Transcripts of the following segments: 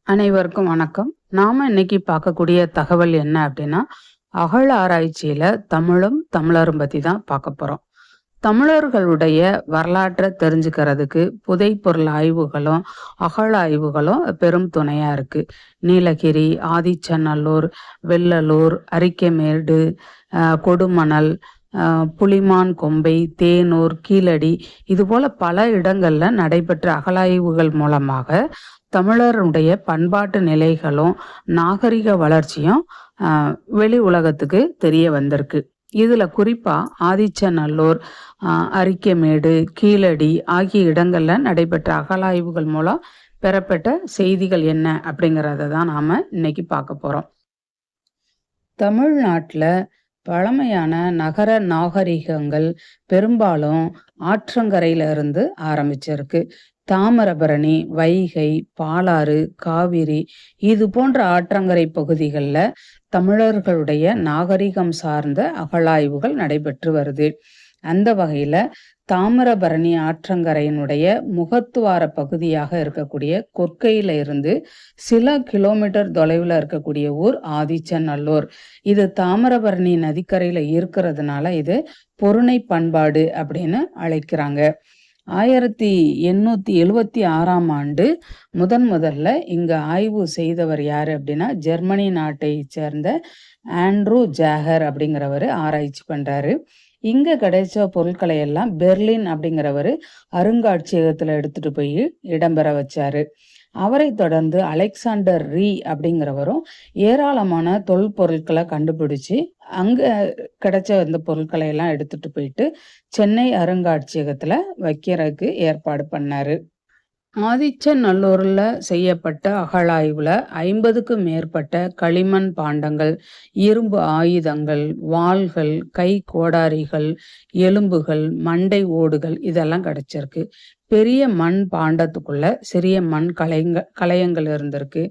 அனைவருக்கும் வணக்கம். நாம இன்னைக்கு பார்க்கக்கூடிய தகவல் என்ன அப்படின்னா, அகழ் ஆராய்ச்சியில தமிழும் தமிழரும் பத்தி தான் பார்க்க போறோம். தமிழர்களுடைய வரலாற்றை தெரிஞ்சுக்கிறதுக்கு புதைப்பொருள் ஆய்வுகளும் அகழாய்வுகளும் பெரும் துணையா இருக்கு. நீலகிரி, ஆதிச்சநல்லூர், வெள்ளலூர், அரிக்கமேடு, கொடுமணல், புலிமான் கொம்பை, தேனூர், கீழடி, இது போல பல இடங்கள்ல நடைபெற்ற அகழாய்வுகள் மூலமாக தமிழருடைய பண்பாட்டு நிலைகளும் நாகரிக வளர்ச்சியும் வெளி உலகத்துக்கு தெரிய வந்திருக்கு. இதுல குறிப்பா ஆதிச்சநல்லூர், அரிக்கமேடு, கீழடி ஆகிய இடங்கள்ல நடைபெற்ற அகழாய்வுகள் மூலம் பெறப்பட்ட செய்திகள் என்ன அப்படிங்கிறத தான் நாம இன்னைக்கு பார்க்க போறோம். தமிழ்நாட்டில் பழமையான நகர நாகரிகங்கள் பெரும்பாலும் ஆற்றங்கரையில இருந்து ஆரம்பிச்சிருக்கு. தாமிரபரணி, வைகை, பாலாறு, காவிரி இது போன்ற ஆற்றங்கரை பகுதிகளில் தமிழர்களுடைய நாகரிகம் சார்ந்த அகழாய்வுகள் நடைபெற்று வருது. அந்த வகையில தாமிரபரணி ஆற்றங்கரையினுடைய முகத்துவார பகுதியாக இருக்கக்கூடிய கொற்கையில இருந்து சில கிலோமீட்டர் தொலைவில் இருக்கக்கூடிய ஊர் ஆதிச்சநல்லூர். இது தாமிரபரணி நதிக்கரையில இருக்கிறதுனால இது பொருணை பண்பாடு அப்படின்னு அழைக்கிறாங்க. 1876 முதல்ல இங்க ஆய்வு செய்தவர் யாரு அப்படின்னா, ஜெர்மனி நாட்டை சேர்ந்த ஆண்ட்ரூ ஜாகர் அப்படிங்கிறவர் ஆராய்ச்சி பண்றாரு. இங்க கிடைச்ச பொருட்களை எல்லாம் பெர்லின் அப்படிங்கிறவர் அருங்காட்சியகத்துல எடுத்துட்டு போய் இடம்பெற வச்சாரு. அவரை தொடர்ந்து அலெக்சாண்டர் ரீ அப்படிங்கிறவரும் ஏராளமான தொல்பொருட்களை கண்டுபிடிச்சு அங்க கிடைச்ச இந்த பொருட்களை எல்லாம் எடுத்துட்டு போயிட்டு சென்னை அருங்காட்சியகத்துல வைக்கிறதுக்கு ஏற்பாடு பண்ணாரு. ஆதிச்சநல்லூர்ல செய்யப்பட்ட அகழாய்வுல 50க்கும் மேற்பட்ட களிமண் பாண்டங்கள், இரும்பு ஆயுதங்கள், வாள்கள், கை கோடாரிகள், எலும்புகள், மண்டை ஓடுகள் இதெல்லாம் கிடைச்சிருக்கு. பெரிய மண் பாண்டத்துக்குள்ள சிறிய மண் கலையங்கள் இருந்திருக்கு.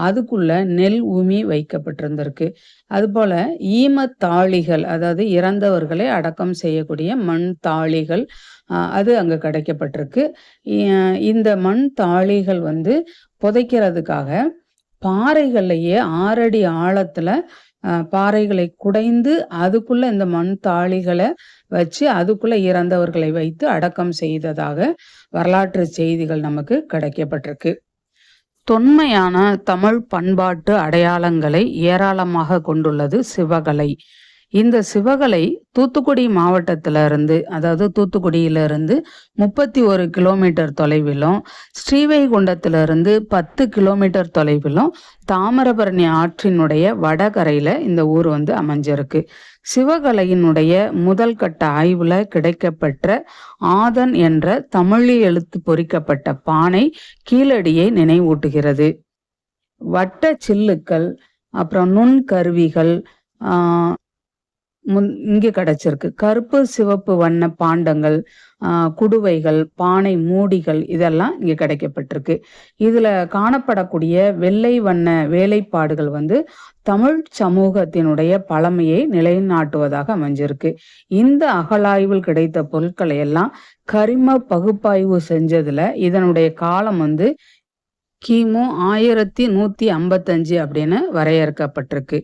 அதுக்குள்ள நெல் உமி வைக்கப்பட்டிருந்திருக்கு. அதுபோல ஈமத்தாளிகள், அதாவது இறந்தவர்களை அடக்கம் செய்யக்கூடிய மண் தாளிகள் அது அங்க கிடைக்கப்பட்டிருக்கு. இந்த மண் தாளிகள் புதைக்கிறதுக்காக பாறைகள்லயே 6 அடி ஆழத்துல பாறைகளை குடைந்து அதுக்குள்ள இந்த மண் தாளிகளை வச்சு அதுக்குள்ள இறந்தவர்களை வைத்து அடக்கம் செய்ததாக வரலாற்று செய்திகள் நமக்கு கிடைக்கப்பட்டிருக்கு. தொன்மையான தமிழ் பண்பாட்டு அடையாளங்களை ஏராளமாக கொண்டுள்ளது சிவகலை. இந்த சிவகலை தூத்துக்குடி மாவட்டத்திலிருந்து, அதாவது தூத்துக்குடியிலிருந்து 31 கிலோமீட்டர் தொலைவிலும், ஸ்ரீவைகுண்டத்திலிருந்து 10 கிலோமீட்டர் தொலைவிலும் தாமிரபரணி ஆற்றினுடைய வடகரையில இந்த ஊர் அமைஞ்சிருக்கு. சிவகலையினுடைய முதல் கட்ட ஆய்வுல கிடைக்கப்பெற்ற ஆதன் என்ற தமிழ் எழுத்து பொறிக்கப்பட்ட பானை கீழடியை நினைவூட்டுகிறது. வட்ட சில்லுக்கள், அப்புறம் நுண்கருவிகள் இங்கே கிடைச்சிருக்கு. கருப்பு சிவப்பு வண்ண பாண்டங்கள், குடுவைகள், பானை மூடிகள் இதெல்லாம் இங்கே கிடைக்கப்பட்டிருக்கு. இதுல காணப்படக்கூடிய வெள்ளை வண்ண வேலைப்பாடுகள் தமிழ் சமூகத்தினுடைய பழமையை நிலைநாட்டுவதாக அமைஞ்சிருக்கு. இந்த அகழாய்வில் கிடைத்த பொருட்களை எல்லாம் கரிம பகுப்பாய்வு செஞ்சதுல இதனுடைய காலம் கிமு 1155 அப்படின்னு வரையறுக்கப்பட்டிருக்கு.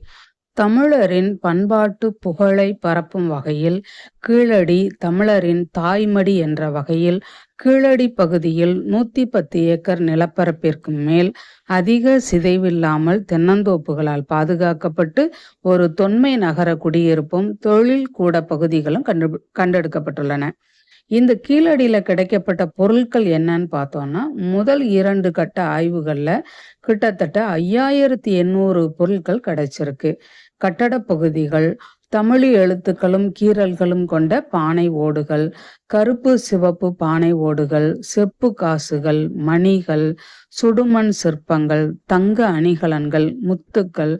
தமிழரின் பண்பாட்டு புகழை பரப்பும் வகையில் கீழடி தமிழரின் தாய்மடி என்ற வகையில் கீழடி பகுதியில் 110 ஏக்கர் நிலப்பரப்பிற்கு மேல் அதிக சிதைவில்லாமல் தென்னந்தோப்புகளால் பாதுகாக்கப்பட்டு ஒரு தொன்மை நகர குடியிருப்பும் தொழில் கூட பகுதிகளும் கண்டெடுக்கப்பட்டுள்ளன. இந்த கீழடியில கிடைக்கப்பட்ட பொருட்கள் என்னன்னு பார்த்தோம்னா, முதல் 2 கட்ட ஆய்வுகள்ல கிட்டத்தட்ட 5800 பொருட்கள் கிடைச்சிருக்கு. கட்டட பகுதிகள், தமிழ் எழுத்துக்களும் கீறல்களும் கொண்ட பானை ஓடுகள், கருப்பு சிவப்பு பானை ஓடுகள், செப்பு காசுகள், மணிகள், சுடுமண் சிற்பங்கள், தங்க அணிகலன்கள், முத்துக்கள்,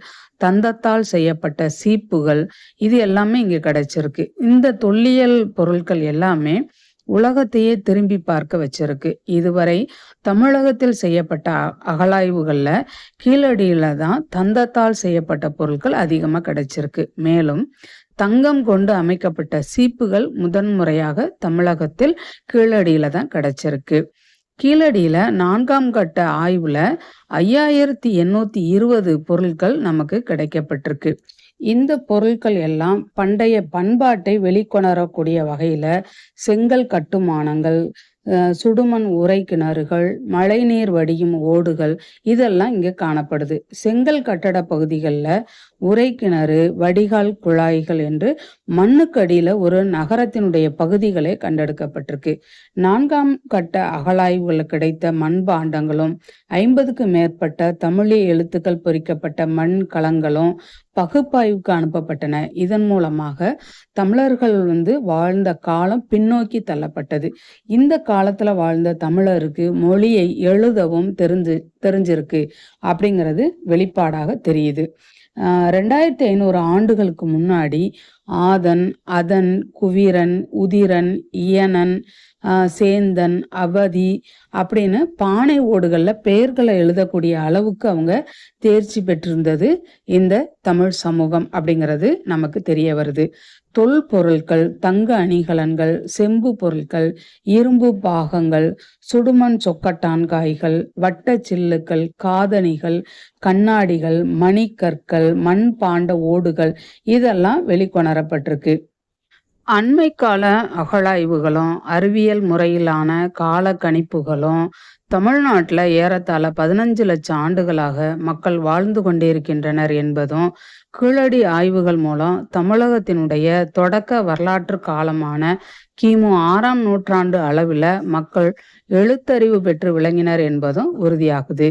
தந்தத்தால் செய்யப்பட்ட சீப்புகள் இது எல்லாமே இங்க கிடைச்சிருக்கு. இந்த தொல்லியல் பொருட்கள் எல்லாமே உலகத்தையே திரும்பி பார்க்க வச்சிருக்கு. இதுவரை தமிழகத்தில் செய்யப்பட்ட அகழாய்வுகள்ல கீழடியில தான் தந்தத்தால் செய்யப்பட்ட பொருட்கள் அதிகமா கிடைச்சிருக்கு. மேலும் தங்கம் கொண்டு அமைக்கப்பட்ட சீப்புகள் முதன்முறையாக தமிழகத்தில் கீழடியில தான் கிடைச்சிருக்கு. கீழடியில 4ஆம் கட்ட ஆய்வுல 5820 பொருட்கள் நமக்கு கிடைக்கப்பட்டிருக்கு. இந்த பொருட்கள் எல்லாம் பண்டைய பண்பாட்டை வெளிக்கொணரக்கூடிய வகையில செங்கல் கட்டுமானங்கள், சுடுமண் உறை கிணறுகள், மழைநீர் வடியும் ஓடுகள் இதெல்லாம் இங்க காணப்படுது. செங்கல் கட்டட பகுதிகள்ல உறை கிணறு, வடிகால் குழாய்கள் என்று மண்ணுக்கு அடியில ஒரு நகரத்தினுடைய பகுதிகளே கண்டெடுக்கப்பட்டிருக்கு. 4ஆம் கட்ட அகழாய்வுகள் கிடைத்த மண்பாண்டங்களும் 50க்கு மேற்பட்ட தமிழ் எழுத்துக்கள் பொறிக்கப்பட்ட மண் கலங்களும் பகுப்பாய்வுக்கு அனுப்பப்பட்டன. இதன் மூலமாக தமிழர்கள் வாழ்ந்த காலம் பின்னோக்கி தள்ளப்பட்டது. இந்த காலத்துல வாழ்ந்த தமிழருக்கு மொழியை எழுதவும் தெரிஞ்சிருக்கு அப்படிங்கிறது வெளிப்பாடாக தெரியுது. 2500 ஆண்டுகளுக்கு முன்னாடி ஆதன், அதன், குவிரன், உதிரன், இயனன், சேந்தன், அவதி அப்படின்னு பானை ஓடுகள்ல பெயர்களை எழுதக்கூடிய அளவுக்கு அவங்க தேர்ச்சி பெற்றிருந்தது இந்த தமிழ் சமூகம் அப்படிங்கிறது நமக்கு தெரிய வருது. தொல்பொருட்கள், தங்க அணிகலன்கள், செம்பு பொருட்கள், இரும்பு பாகங்கள், சுடுமண் சொக்கட்டான் காய்கள், வட்ட சில்லுக்கள், காதணிகள், கண்ணாடிகள், மணிக்கற்கள், மண் பாண்ட ஓடுகள் இதெல்லாம் வெளிக்கொணரப்பட்டிருக்கு. அண்மை கால அகழாய்வுகளும் அறிவியல் முறையிலான கால கணிப்புகளும் தமிழ்நாட்டில் ஏறத்தாழ 15 லட்சம் ஆண்டுகளாக மக்கள் வாழ்ந்து கொண்டிருக்கின்றனர் என்பதும், கீழடி ஆய்வுகள் மூலம் தமிழகத்தினுடைய தொடக்க வரலாற்று காலமான கிமு 6ஆம் நூற்றாண்டு அளவில் மக்கள் எழுத்தறிவு பெற்று விளங்கினர் என்பதும் உறுதியாகுது.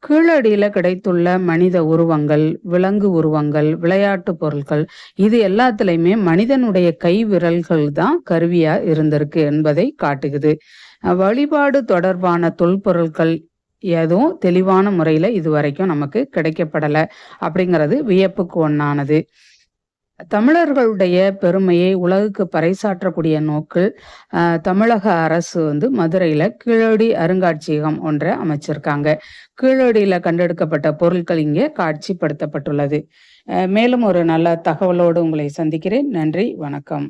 கீழடியில கிடைத்துள்ள மனித உருவங்கள், விலங்கு உருவங்கள், விளையாட்டு பொருட்கள் இது எல்லாத்துலயுமே மனிதனுடைய கை விரல்கள் தான் கருவியா இருந்திருக்கு என்பதை காட்டுகிறது. வழிபாடு தொடர்பான தொல்பொருட்கள் எதுவும் தெளிவான முறையில இதுவரைக்கும் நமக்கு கிடைக்கப்படலை அப்படிங்கிறது வியப்புக்கு ஒண்ணானது. தமிழர்களுடைய பெருமையை உலகுக்கு பறைசாற்றக்கூடிய நோக்கில் தமிழக அரசு மதுரையில கீழடி அருங்காட்சியகம் ஒன்றை அமைச்சிருக்காங்க. கீழடியில கண்டெடுக்கப்பட்ட பொருட்கள் இங்கே காட்சிப்படுத்தப்பட்டுள்ளது. மேலும் ஒரு நல்ல தகவலோடு உங்களை சந்திக்கிறேன். நன்றி, வணக்கம்.